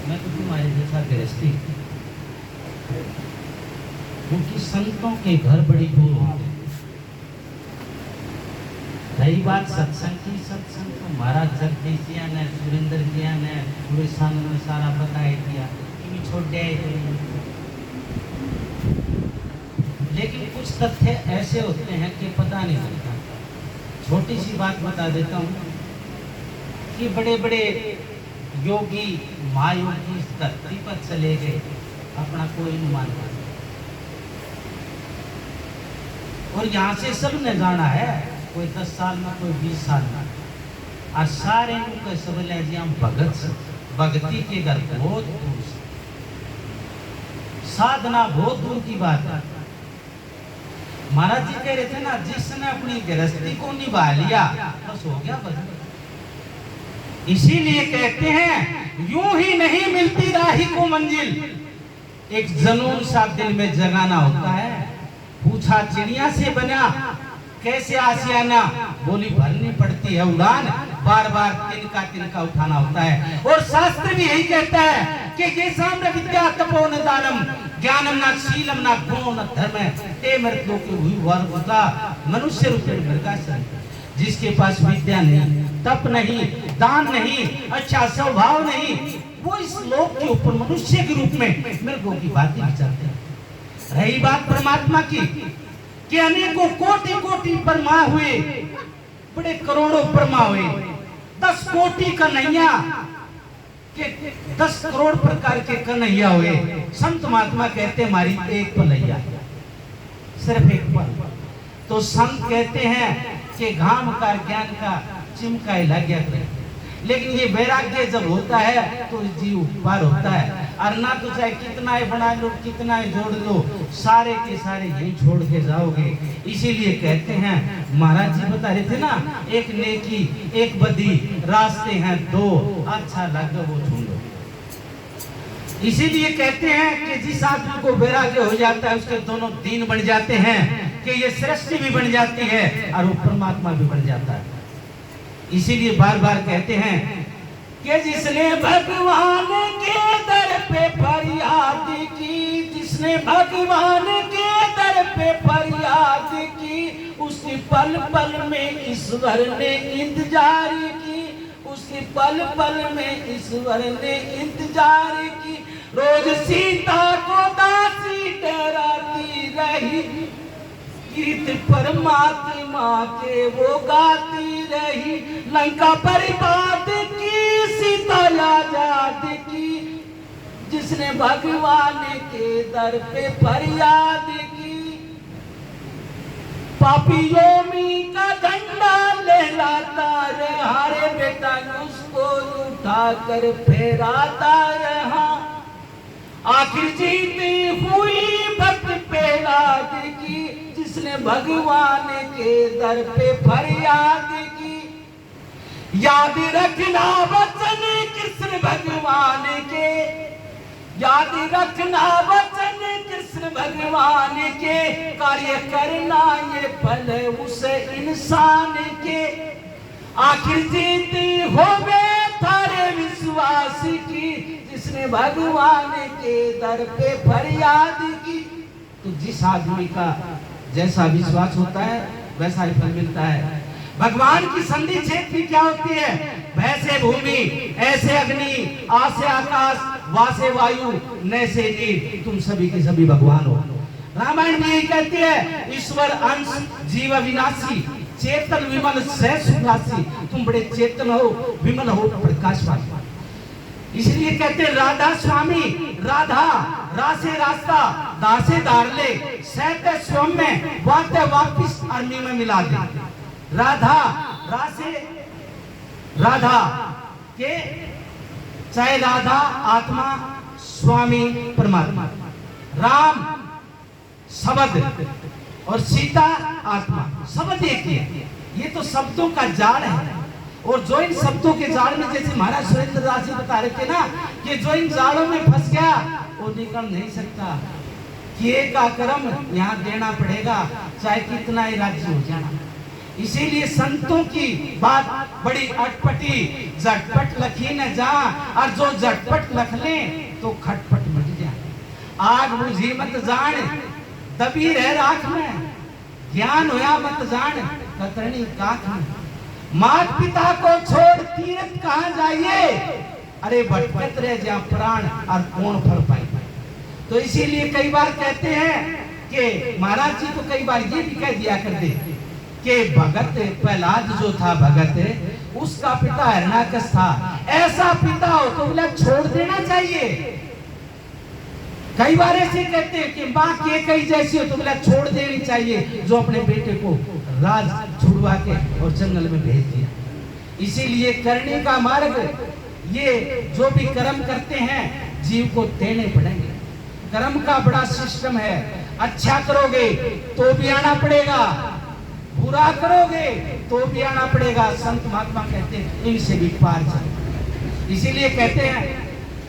मैं तो तुम्हारे जैसा गृहस्थी, क्योंकि संतों के घर बड़ी दूर होते हैं। रही बात सत्संग की, सत्संग तो महाराज जगदीशिया ने, सुरेंद्र जिया ने पूरे साल में सारा बताया दिया, छोड़ दिया। लेकिन कुछ तथ्य ऐसे होते हैं कि पता नहीं चलता। छोटी सी बात बता देता हूँ कि बड़े बड़े योगी महायोगी इस धरती पर चले गए, अपना कोई नहीं मानता, और यहाँ से सब ने जाना है, कोई 10 साल में, कोई 20 साल में, और सारे को सब ले जी हम भगती के घर बहुत दूर से, साधना बहुत दूर की बात है। महाराज जी कह रहे थे ना, जिसने अपनी गृहस्थी को निभा लिया बस हो गया बस। इसीलिए कहते हैं यूं ही नहीं मिलती राही को मंजिल, एक जनून सा दिल में जगाना होता है। पूछा चिड़िया से बना कैसे आसियाना, बोली भरनी पड़ती है उड़ान, बार बार तिनका उठाना होता है। और शास्त्र भी यही कहता है कि ये साम्र विद्या तपो न दानम, ज्ञानम न शीलम न गुणो न धर्म, ते मृत्यु के हुई वर्गता मनुष्य रूपी मृगासन। जिसके पास विद्या नहीं, तप नहीं, दान नहीं, अच्छा स्वभाव नहीं, वो इस लोक के ऊपर मनुष्य के रूप में मृगों की बातें विचारते हैं। रही बात परमात्मा की कि अनेकों कोटि कोटि ब्रह्मा हुए, बड़े करोड़ों ब्रह्मा हुए, 10 कोटि कन्हैया के 10 करोड़ प्रकार के कन्हैया हुए। संत महात्मा कहते हैं हमारी एक पलैया, सिर्फ एक पल। तो संत कहते हैं कि घाम का ज्ञान का चिमका लग गया। लेकिन ये वैराग्य जब होता है तो जीव पार होता है, और ना तो चाहे कितना ही बना लो, कितना ही जोड़ लो, सारे के सारे यही छोड़ के जाओगे। इसीलिए कहते हैं, महाराज जी बता रहे थे ना, एक नेकी एक बदी, रास्ते हैं दो, अच्छा लगे वो छोड़ो। इसीलिए कहते हैं कि जिस आदमी को वैराग्य हो जाता है उसके दोनों दीन बन जाते हैं, कि ये सृष्टि भी बन जाती है और वो परमात्मा भी बन जाता है। इसीलिए बार बार कहते हैं कि जिसने भगवान के दर पे फरियाद की, जिसने भगवान के दर पे फरियाद की, उसी पल पल में ईश्वर ने इंतजार की, उसी पल पल में ईश्वर ने इंतजार की। रोज सीता को दासी डराती रही, गीत परमात्मा के वो गाती रही। लंका बर्बाद की, सीता आजाद की, जिसने भगवान के दर पे फरियाद की। पापियों का झंडा लहराता रहा रे बेटा, उसको उठा कर फहराता रहा। आखिर जीत हुई भक्त प्रहलाद की, जिसने भगवान के दर पे फरियाद की। याद रखना वचन कृष्ण भगवान के, याद रखना वचन कृष्ण भगवान के, कार्य करना ये फल उस इंसान के। आखिर जीत होवे थारे विश्वास की, जिसने भगवान के दर पे फरियाद की। तो जिस आदमी का जैसा विश्वास होता है वैसा ही फल मिलता है। भगवान की संधि क्षेत्र क्या होती है? वैसे भूमि, ऐसे अग्नि, आसे आकाश, वासे वायु, नैसे नीर, तुम सभी के सभी भगवान हो। रामायण में यही कहती है, ईश्वर अंश जीव विनाशी, चेतन विमल सहस उदासी। तुम बड़े चेतन हो, विमल हो, प्रकाशवान। इसलिए कहते हैं राधा स्वामी, राधा रासे रास्ता, दासे दारले, सहते स्वयं में, वाते वापिस अर्मी में मिला दे। राधा रासे, राधा के चाहे राधा आत्मा, स्वामी परमात्मा, राम शब्द और सीता आत्मा, शब्द एक ही है। ये तो शब्दों का जाल है, और जो इन शब्दों के जाल में, जैसे महाराज सुरेंद्र दास जी बता रहे थे ना, कि जो इन जालों में फंस गया वो निकल नहीं सकता। किए का कर्म यहाँ देना पड़ेगा, चाहे कितना ही राज्य हो जाना। इसीलिए संतों की बात बड़ी अटपटी, झटपट लखी न जा, और जो झटपट लख ले तो खटपट मिट जाए। आग बुझी मत जान, दबी रह राख में, ज्ञान होया मत जान, कतरनी काख में। मात पिता को छोड़ तीर्थ कहाँ जाइए, अरे भटकत रह जा प्राण और कौन फल पाए। तो इसीलिए कई बार कहते हैं कि महाराज जी तो कई बार ये भी कह दिया करते कि भगत प्रहलाद जो था भगत, उसका पिता हिरण्याकश था। ऐसा पिता हो तो बोला छोड़ देना चाहिए। कई बार ऐसे कहते हैं कि माँ के कई जैसी हो तो बोला छोड़ देनी चाहिए, जो अपने बेटे को राज छुड़वा के और जंगल में भेज दिया। इसीलिए करने का मार्ग, ये जो भी कर्म करते हैं जीव को देने पड़ेंगे। कर्म का बड़ा सिस्टम है। अच्छा करोगे तो भी आना पड़ेगा, बुरा करोगे तो भी आना पड़ेगा। संत महात्मा कहते हैं इनसे भी पार चलो। इसीलिए कहते हैं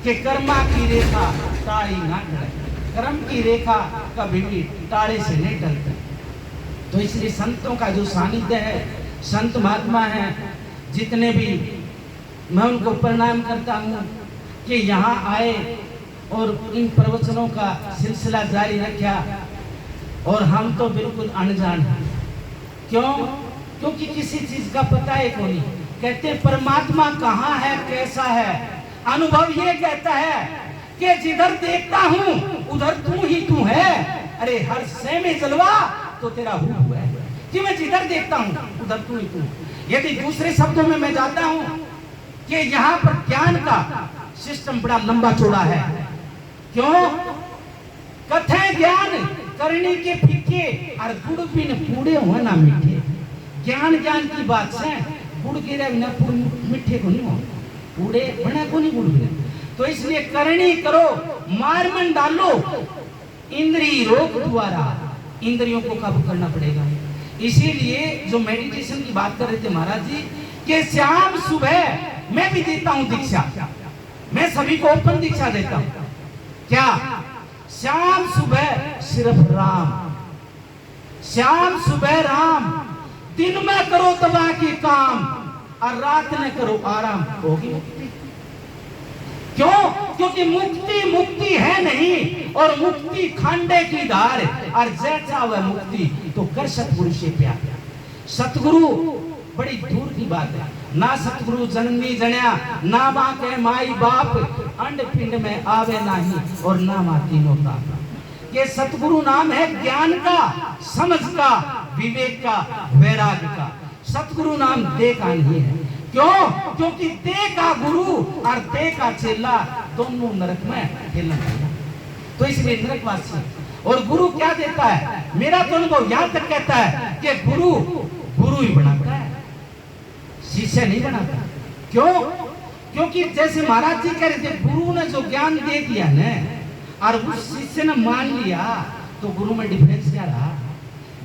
कि कर्मा की रेखा टाड़ी ना टले, कर्म की रेखा कभी भी टाड़े से नहीं टलती। तो इसलिए संतों का जो सानिध्य है, संत महात्मा हैं जितने भी, मैं उनको प्रणाम करता हूँ कि यहाँ आए और इन प्रवचनों का सिलसिला जारी रखा। और हम तो बिल्कुल अनजान हैं। क्यों? क्योंकि किसी चीज का पता है को नहीं। कहते परमात्मा कहाँ है, कैसा है? अनुभव ये कहता है कि जिधर देखता हूँ उधर तू ही तू है। अरे हर से में जलवा तो तेरा हूँ है कि मैं जिधर देखता हूँ उधर तू ही तू। यदि दूसरे शब्दों में मैं जाता हूँ कि यहाँ पर ज्ञान का सिस्टम बड़ा लंबा चौड़ा है। क्यों? कथे ज्ञान करने के फीके और गुड़ बिन पूड़े हुए ना मीठे। ज्ञान ज्ञान की बात से गुड़ गिरे बिना मीठे को नहीं हो, पूड़े बने को नहीं गुड़ बिना। तो इसलिए करनी करो, मार मन डालो, इंद्रिय रोग द्वारा इंद्रियों को काबू करना पड़ेगा। इसीलिए जो मेडिटेशन की बात कर रहे थे महाराज जी कि शाम सुबह मैं भी देता हूं दीक्षा, मैं सभी को ओपन दीक्षा देता हूं। क्या? शाम सुबह सिर्फ राम, शाम सुबह राम, दिन में करो दवा की काम और रात में करो आराम, होगी मुक्ति। क्यों? क्योंकि मुक्ति मुक्ति है नहीं, और मुक्ति खांडे की धार, और जैसा वह मुक्ति तो कर सतगुरु से प्यार। सतगुरु बड़ी दूर की बात है। ना सतगुरु जननी जन्या, ना माँ के माई बाप, अंड पिंड में आवे नहीं, और ना माँ तीनों का। ये सतगुरु नाम है ज्ञान का, समझ का, विवेक का, वैराग्य का। सतगुरु नाम दे का नहीं है। क्यों? क्योंकि दे का गुरु और दे का चेला दोनों नरक में खेलना। तो इसलिए नरकवासी। और गुरु क्या देता है? मेरा तो अनुभव यहाँ तक कहता है कि गुरु गुरु ही बनाता है, शिष्य नहीं बनाता। क्यों? क्योंकि जैसे महाराज जी कह रहे थे, गुरु ने जो ज्ञान दे दिया ना और उस शिष्य ने मान लिया, तो गुरु में डिफरेंस क्या रहा?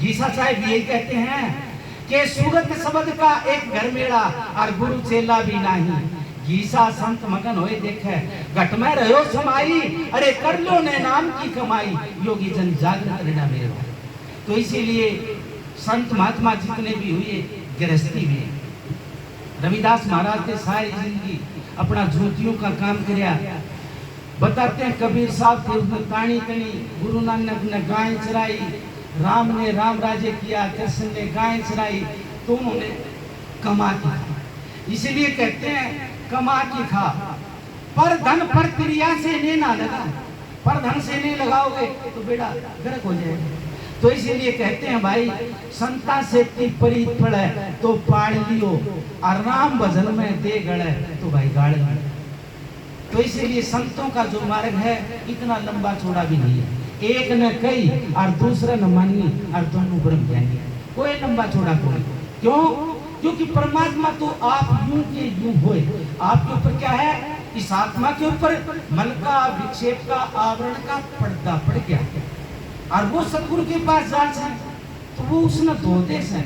गीसा साहब यही कहते हैं कि सूरत शब्द का एक घर मेरा और गुरु चेला भी नहीं। गीसा संत मगन होए देखे, घट में रहो समाई, अरे कर लो ने नाम की कमाई, योगी जन जागृत रहना मेरे भाई। तो इसीलिए संत महात्मा जितने भी हुए, गृहस्थी भी, रविदास महाराज ने सारी जिंदगी अपना झूठियों का काम किया। बताते हैं कबीर साहब थे, उसने ताणी कनी, गुरु नानक ने गाय चराई, राम ने राम राज्य किया, कृष्ण ने गाय चराई, तो उन्होंने कमा की। इसलिए कहते हैं कमा की खा, पर धन पर क्रिया से नहीं ना लगा। पर धन से नहीं लगाओगे तो बेड़ा गर्क हो जाएगा। तो इसीलिए कहते हैं भाई, संता से परी पड़े तो पाड़ लियो, और राम भजन में दे गड़े तो भाई गाड़ लियो। तो इसीलिए संतों का जो मार्ग है इतना लंबा चौड़ा भी नहीं है। एक न कई और दूसरा न मानी और दोनों ब्रह्म ज्ञानी, कोई लंबा चौड़ा कोई। क्यों? क्योंकि परमात्मा तो आप यूं के यूं होए। आपके ऊपर क्या है? इस आत्मा के ऊपर मल का, विक्षेप का, आवरण का पर्दा पड़ गया, और वो सतगुरु के पास जांच है तो वो उसने दो देश है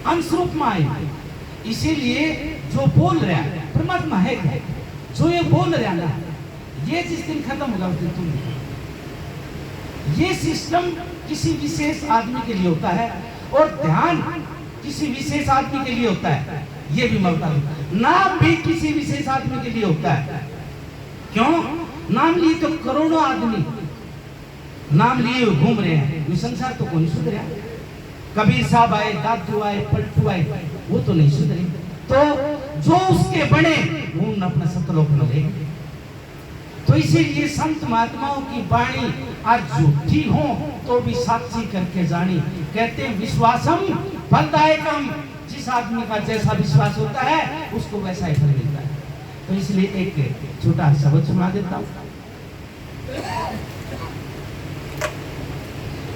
अंश रूप में आए। इसीलिए जो बोल रहा है परमात्मा है, जो ये बोल रहा ना, ये जिस दिन खत्म होगा उस दिन तुम। ये सिस्टम किसी विशेष आदमी के लिए होता है, और ध्यान किसी विशेष आदमी के लिए होता है, ये भी मैं बता दूं। नाम भी किसी विशेष आदमी के लिए होता है। क्यों? नाम लिए तो करोड़ों आदमी नाम लिए घूम रहे हैं, ये संसार तो कोई सुधरा। कबीर साहब आए, दादू आए, पलटू आए, वो तो नहीं सुधरे। तो जो उसके बने वो अपना सतलोक में ले। तो इसीलिए संत महात्माओं की वाणी आज झूठी हो तो भी साक्षी करके जानी। कहते हैं विश्वासम फलदायकम, जिस आदमी का जैसा विश्वास होता है उसको वैसा ही फल मिलता है। तो इसलिए एक छोटा शब्द सुना देता हूँ।